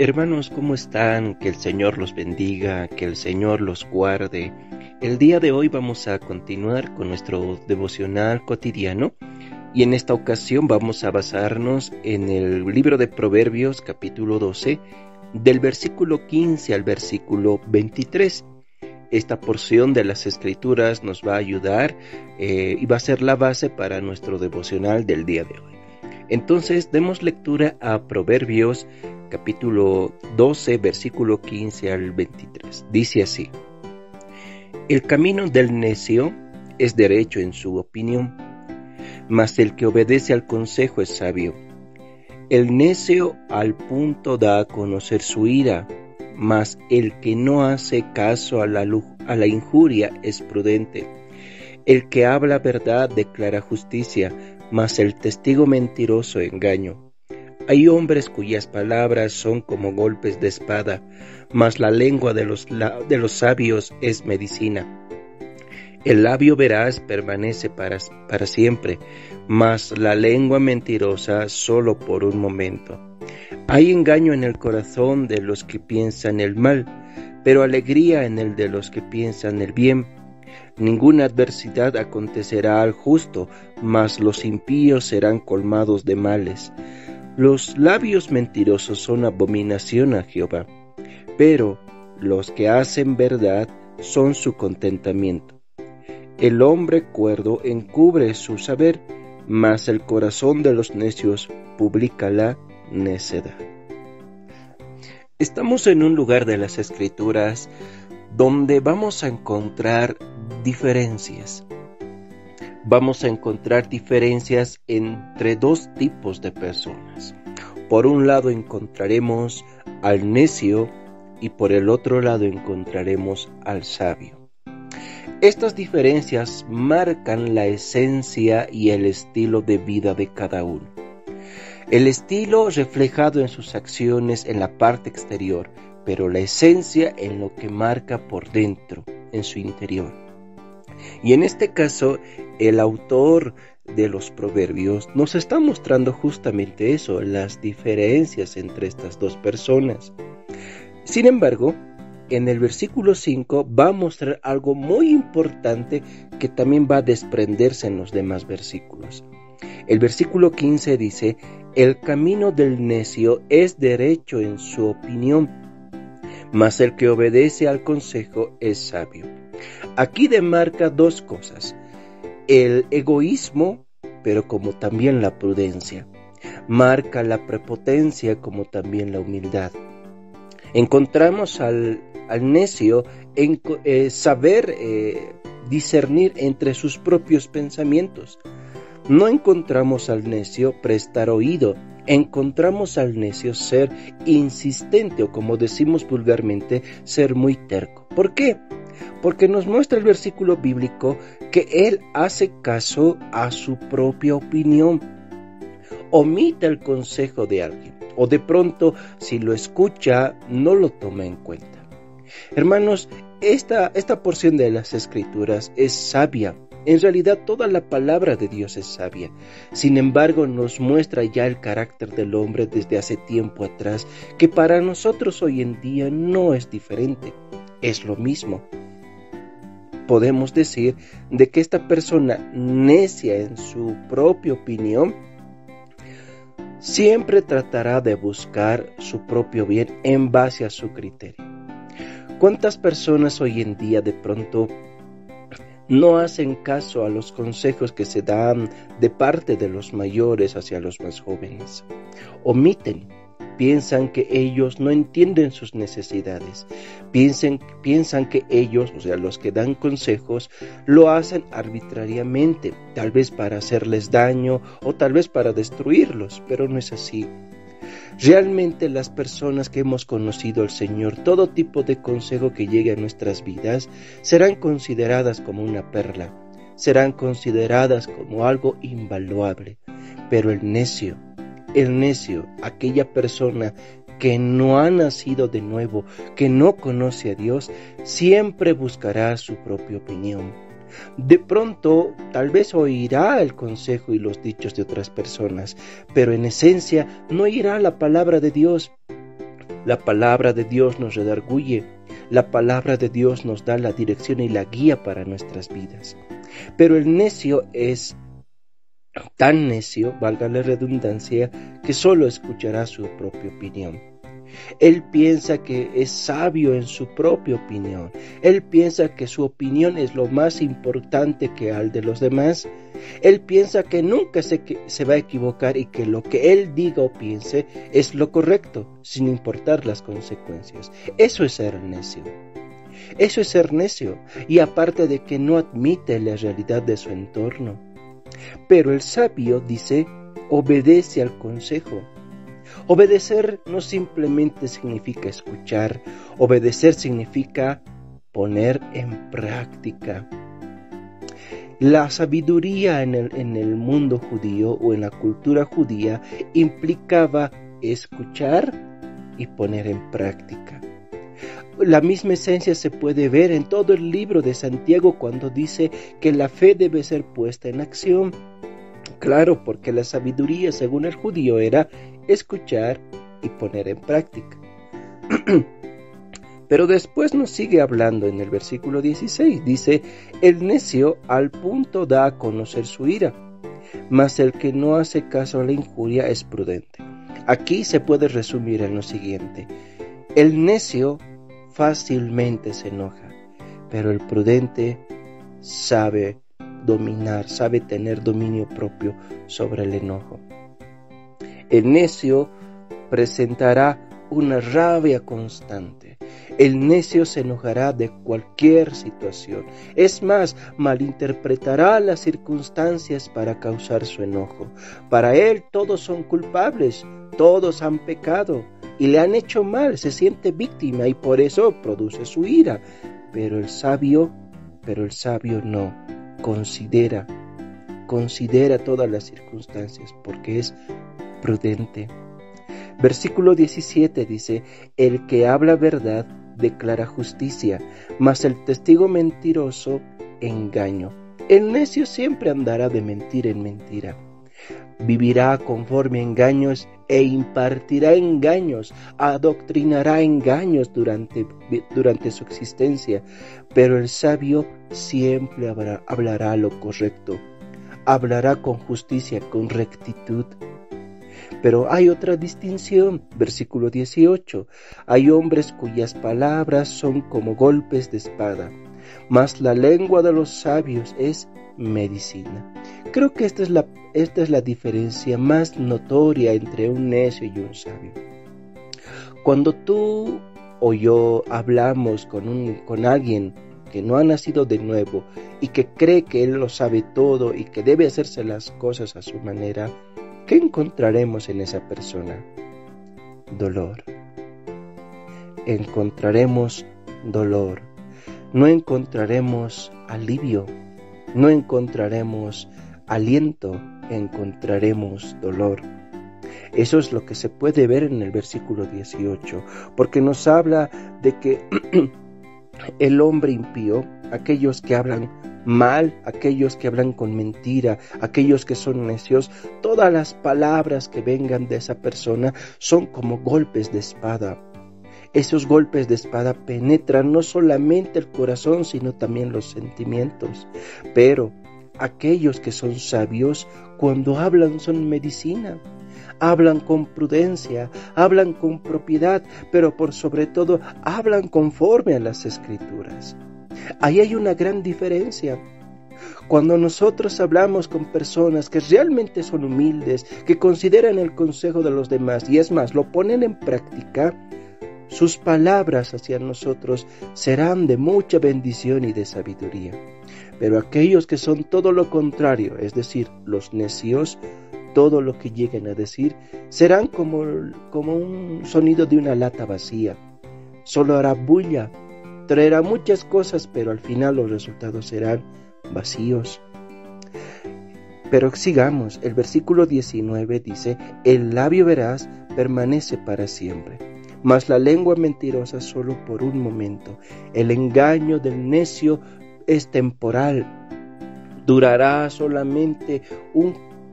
Hermanos, ¿cómo están? Que el Señor los bendiga, que el Señor los guarde. El día de hoy vamos a continuar con nuestro devocional cotidiano y en esta ocasión vamos a basarnos en el libro de Proverbios capítulo 12, del versículo 15 al versículo 23. Esta porción de las Escrituras nos va a ayudar y va a ser la base para nuestro devocional del día de hoy. Entonces, demos lectura a Proverbios capítulo 12, versículo 15 al 23. Dice así: El camino del necio es derecho en su opinión, mas el que obedece al consejo es sabio. El necio al punto da a conocer su ira, mas el que no hace caso a la injuria es prudente. El que habla verdad declara justicia, mas el testigo mentiroso engaño. Hay hombres cuyas palabras son como golpes de espada, mas la lengua de los sabios es medicina. El labio veraz permanece para siempre, mas la lengua mentirosa solo por un momento. Hay engaño en el corazón de los que piensan el mal, pero alegría en el de los que piensan el bien. Ninguna adversidad acontecerá al justo, mas los impíos serán colmados de males. Los labios mentirosos son abominación a Jehová, pero los que hacen verdad son su contentamiento. El hombre cuerdo encubre su saber, mas el corazón de los necios publica la necedad. Estamos en un lugar de las Escrituras donde vamos a encontrar diferencias. Vamos a encontrar diferencias entre dos tipos de personas. Por un lado encontraremos al necio y por el otro lado encontraremos al sabio. Estas diferencias marcan la esencia y el estilo de vida de cada uno. El estilo reflejado en sus acciones en la parte exterior, pero la esencia en lo que marca por dentro, en su interior. Y en este caso, el autor de los Proverbios nos está mostrando justamente eso, las diferencias entre estas dos personas. Sin embargo, en el versículo 5 va a mostrar algo muy importante que también va a desprenderse en los demás versículos. El versículo 15 dice: El camino del necio es derecho en su opinión, mas el que obedece al consejo es sabio. Aquí demarca dos cosas: el egoísmo, pero como también la prudencia. Marca la prepotencia como también la humildad. Encontramos al necio en saber discernir entre sus propios pensamientos. No encontramos al necio prestar oído, encontramos al necio ser insistente o, como decimos vulgarmente, ser muy terco. ¿Por qué? Porque nos muestra el versículo bíblico que él hace caso a su propia opinión, omite el consejo de alguien, o de pronto, si lo escucha, no lo toma en cuenta. Hermanos, esta porción de las Escrituras es sabia. En realidad, toda la palabra de Dios es sabia. Sin embargo, nos muestra ya el carácter del hombre desde hace tiempo atrás, que para nosotros hoy en día no es diferente, es lo mismo. Podemos decir de que esta persona necia en su propia opinión siempre tratará de buscar su propio bien en base a su criterio. ¿Cuántas personas hoy en día de pronto no hacen caso a los consejos que se dan de parte de los mayores hacia los más jóvenes? Omiten, piensan que ellos no entienden sus necesidades, piensan que ellos, o sea, los que dan consejos, lo hacen arbitrariamente, tal vez para hacerles daño o tal vez para destruirlos, pero no es así. Realmente las personas que hemos conocido al Señor, todo tipo de consejo que llegue a nuestras vidas, serán consideradas como una perla, serán consideradas como algo invaluable. Pero el necio, aquella persona que no ha nacido de nuevo, que no conoce a Dios, siempre buscará su propia opinión. De pronto, tal vez oirá el consejo y los dichos de otras personas, pero en esencia no oirá la palabra de Dios. La palabra de Dios nos redarguye. La palabra de Dios nos da la dirección y la guía para nuestras vidas. Pero el necio es tan necio, valga la redundancia, que solo escuchará su propia opinión. Él piensa que es sabio en su propia opinión. Él piensa que su opinión es lo más importante que al de los demás. Él piensa que nunca se va a equivocar y que lo que él diga o piense es lo correcto, sin importar las consecuencias. Eso es ser necio. Eso es ser necio, y aparte de que no admite la realidad de su entorno. Pero el sabio, dice, obedece al consejo. Obedecer no simplemente significa escuchar, obedecer significa poner en práctica. La sabiduría en el mundo judío o en la cultura judía implicaba escuchar y poner en práctica. La misma esencia se puede ver en todo el libro de Santiago cuando dice que la fe debe ser puesta en acción. Claro, porque la sabiduría, según el judío, era escuchar y poner en práctica. Pero después nos sigue hablando en el versículo 16. Dice, el necio al punto da a conocer su ira, mas el que no hace caso a la injuria es prudente. Aquí se puede resumir en lo siguiente. El necio fácilmente se enoja, pero el prudente sabe dominar, sabe tener dominio propio sobre el enojo. El necio presentará una rabia constante. El necio se enojará de cualquier situación. Es más, malinterpretará las circunstancias para causar su enojo. Para él todos son culpables, todos han pecado y le han hecho mal, se siente víctima y por eso produce su ira. Pero el sabio no, considera todas las circunstancias porque es prudente. Versículo 17 dice, el que habla verdad declara justicia, mas el testigo mentiroso engaño. El necio siempre andará de mentira en mentira. Vivirá conforme a engaños e impartirá engaños, adoctrinará engaños durante su existencia, pero el sabio siempre hablará lo correcto, hablará con justicia, con rectitud. Pero hay otra distinción, versículo 18, hay hombres cuyas palabras son como golpes de espada, mas la lengua de los sabios es medicina. Creo que esta es la diferencia más notoria entre un necio y un sabio. Cuando tú o yo hablamos con alguien que no ha nacido de nuevo y que cree que él lo sabe todo y que debe hacerse las cosas a su manera, ¿qué encontraremos en esa persona? Dolor. Encontraremos dolor. No encontraremos alivio. No encontraremos aliento. Encontraremos dolor. Eso es lo que se puede ver en el versículo 18, porque nos habla de que el hombre impío, aquellos que hablan mal, aquellos que hablan con mentira, aquellos que son necios, todas las palabras que vengan de esa persona son como golpes de espada. Esos golpes de espada penetran no solamente el corazón, sino también los sentimientos. Pero aquellos que son sabios, cuando hablan son medicina. Hablan con prudencia, hablan con propiedad, pero por sobre todo hablan conforme a las Escrituras. Ahí hay una gran diferencia. Cuando nosotros hablamos con personas que realmente son humildes, que consideran el consejo de los demás y es más, lo ponen en práctica, sus palabras hacia nosotros serán de mucha bendición y de sabiduría. Pero aquellos que son todo lo contrario, es decir, los necios, todo lo que lleguen a decir serán como un sonido de una lata vacía. Solo hará bulla, traerá muchas cosas, pero al final los resultados serán vacíos. Pero sigamos, el versículo 19 dice, el labio veraz permanece para siempre, mas la lengua mentirosa solo por un momento. El engaño del necio es temporal, durará solamente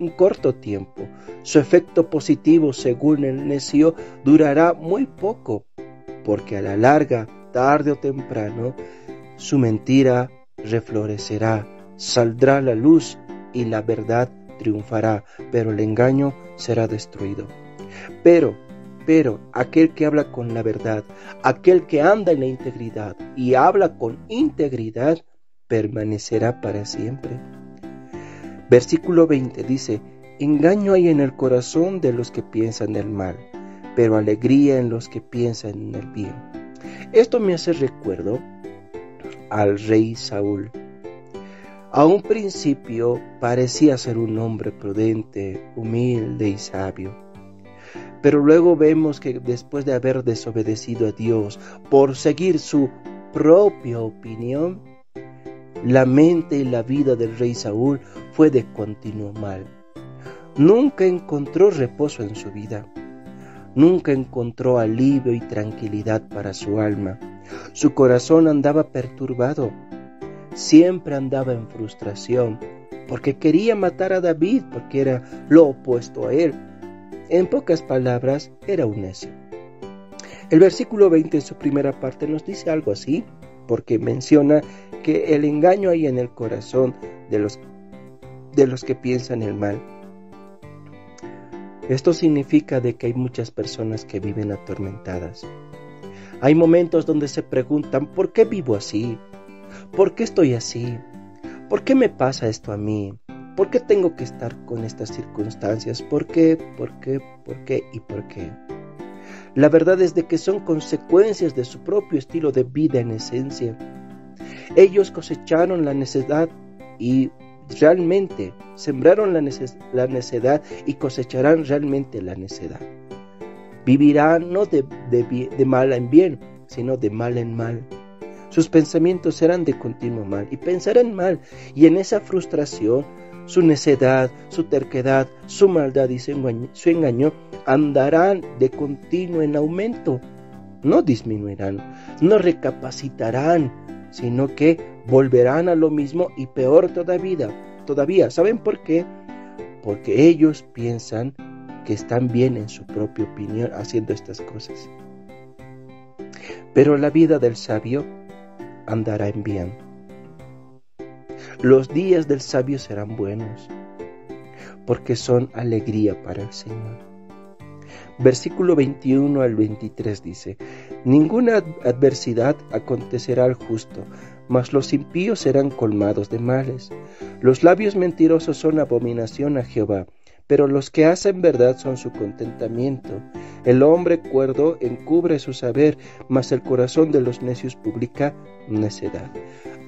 un corto tiempo. Su efecto positivo, según el necio, durará muy poco, porque a la larga, tarde o temprano, su mentira reflorecerá, saldrá a la luz y la verdad triunfará, pero el engaño será destruido. Pero, aquel que habla con la verdad, aquel que anda en la integridad y habla con integridad, permanecerá para siempre. Versículo 20 dice: engaño hay en el corazón de los que piensan el mal, pero alegría en los que piensan en el bien. Esto me hace recuerdo al rey Saúl. A un principio parecía ser un hombre prudente, humilde y sabio. Pero luego vemos que después de haber desobedecido a Dios por seguir su propia opinión, la mente y la vida del rey Saúl fue de continuo mal. Nunca encontró reposo en su vida. Nunca encontró alivio y tranquilidad para su alma. Su corazón andaba perturbado. Siempre andaba en frustración, porque quería matar a David, porque era lo opuesto a él. En pocas palabras, era un necio. El versículo 20 en su primera parte nos dice algo así, porque menciona que el engaño hay en el corazón de los que piensan el mal. Esto significa de que hay muchas personas que viven atormentadas. Hay momentos donde se preguntan: ¿por qué vivo así? ¿Por qué estoy así? ¿Por qué me pasa esto a mí? ¿Por qué tengo que estar con estas circunstancias? ¿Por qué? ¿Por qué? ¿Por qué? ¿Y por qué? La verdad es de que son consecuencias de su propio estilo de vida en esencia. Ellos cosecharon la necedad y realmente sembraron la necedad y cosecharán realmente la necedad. Vivirán no de mal en bien, sino de mal en mal. Sus pensamientos serán de continuo mal y pensarán mal, y en esa frustración, su necedad, su terquedad, su maldad y su engaño andarán de continuo en aumento. No disminuirán, no recapacitarán, sino que volverán a lo mismo y peor todavía. ¿Saben por qué? Porque ellos piensan que están bien en su propia opinión haciendo estas cosas. Pero la vida del sabio andará en bien. Los días del sabio serán buenos, porque son alegría para el Señor. Versículo 21 al 23 dice: ninguna adversidad acontecerá al justo, mas los impíos serán colmados de males. Los labios mentirosos son abominación a Jehová, pero los que hacen verdad son su contentamiento. El hombre cuerdo encubre su saber, mas el corazón de los necios publica necedad.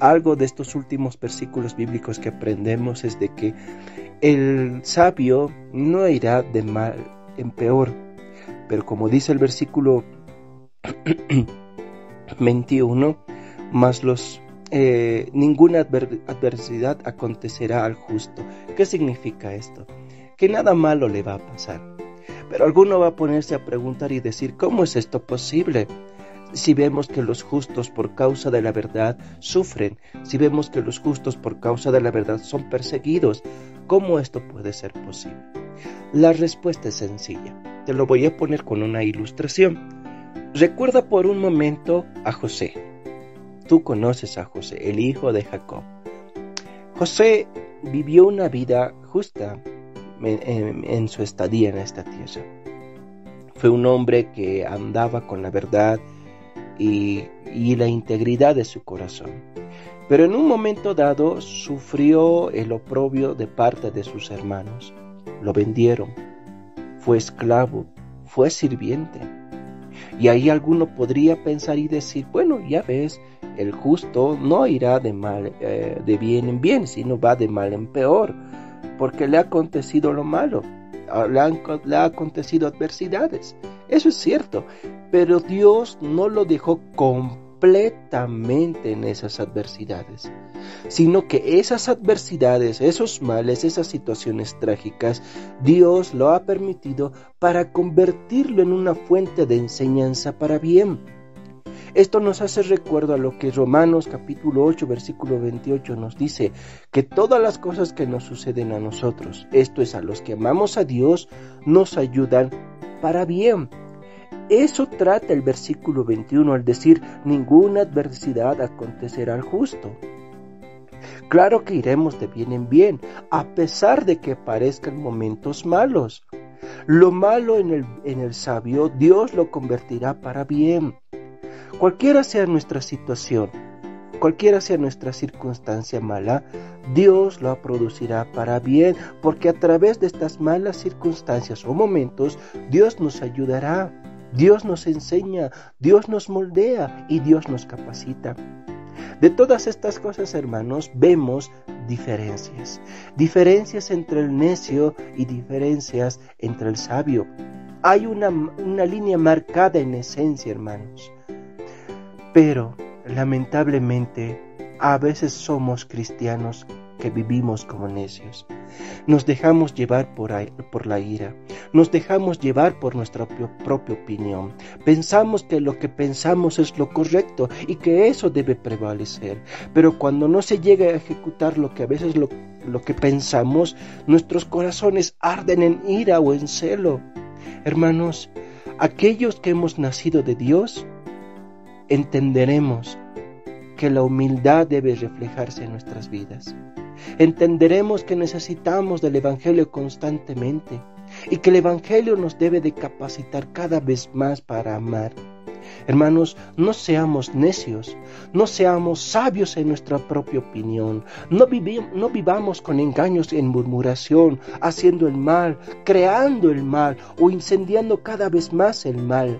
Algo de estos últimos versículos bíblicos que aprendemos es de que el sabio no irá de mal en peor, pero como dice el versículo 21, mas ninguna adversidad acontecerá al justo. ¿Qué significa esto? Que nada malo le va a pasar. Pero alguno va a ponerse a preguntar y decir: ¿cómo es esto posible? Si vemos que los justos por causa de la verdad sufren, si vemos que los justos por causa de la verdad son perseguidos, ¿cómo esto puede ser posible? La respuesta es sencilla. Te lo voy a poner con una ilustración. Recuerda por un momento a José. Tú conoces a José, el hijo de Jacob. José vivió una vida justa en su estadía en esta tierra. Fue un hombre que andaba con la verdad y la integridad de su corazón. Pero en un momento dado sufrió el oprobio de parte de sus hermanos. Lo vendieron, fue esclavo, fue sirviente. Y ahí alguno podría pensar y decir: bueno, ya ves, el justo no irá de bien en bien, sino va de mal en peor, porque le ha acontecido lo malo, le ha acontecido adversidades. Eso es cierto, pero Dios no lo dejó completamente en esas adversidades, sino que esas adversidades, esos males, esas situaciones trágicas, Dios lo ha permitido para convertirlo en una fuente de enseñanza para bien. Esto nos hace recuerdo a lo que Romanos capítulo 8, versículo 28 nos dice, que todas las cosas que nos suceden a nosotros, esto es a los que amamos a Dios, nos ayudan para bien. Eso trata el versículo 21 al decir, ninguna adversidad acontecerá al justo. Claro que iremos de bien en bien, a pesar de que parezcan momentos malos. Lo malo en el sabio, Dios lo convertirá para bien. Cualquiera sea nuestra situación, cualquiera sea nuestra circunstancia mala, Dios lo producirá para bien, porque a través de estas malas circunstancias o momentos, Dios nos ayudará, Dios nos enseña, Dios nos moldea y Dios nos capacita. De todas estas cosas, hermanos, vemos diferencias entre el necio y diferencias entre el sabio. Hay una línea marcada en esencia, hermanos. Pero, lamentablemente, a veces somos cristianos que vivimos como necios. Nos dejamos llevar por la ira, nos dejamos llevar por nuestra propia opinión. Pensamos que lo que pensamos es lo correcto y que eso debe prevalecer. Pero cuando no se llega a ejecutar lo que a veces lo que pensamos, nuestros corazones arden en ira o en celo. Hermanos, aquellos que hemos nacido de Dios, entenderemos que la humildad debe reflejarse en nuestras vidas. Entenderemos que necesitamos del Evangelio constantemente y que el Evangelio nos debe de capacitar cada vez más para amar. Hermanos, no seamos necios, no seamos sabios en nuestra propia opinión, no vivamos con engaños en murmuración, haciendo el mal, creando el mal o incendiando cada vez más el mal.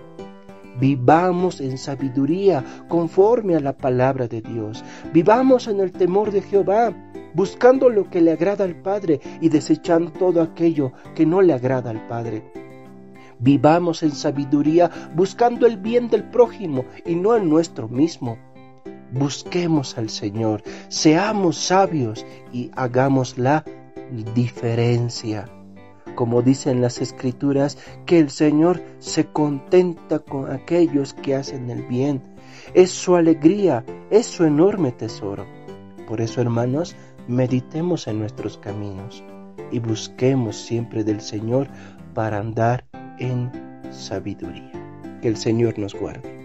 Vivamos en sabiduría conforme a la palabra de Dios. Vivamos en el temor de Jehová, buscando lo que le agrada al Padre y desechando todo aquello que no le agrada al Padre. Vivamos en sabiduría buscando el bien del prójimo y no el nuestro mismo. Busquemos al Señor, seamos sabios y hagamos la diferencia. Como dicen las Escrituras, que el Señor se contenta con aquellos que hacen el bien. Es su alegría, es su enorme tesoro. Por eso, hermanos, meditemos en nuestros caminos y busquemos siempre del Señor para andar en sabiduría. Que el Señor nos guarde.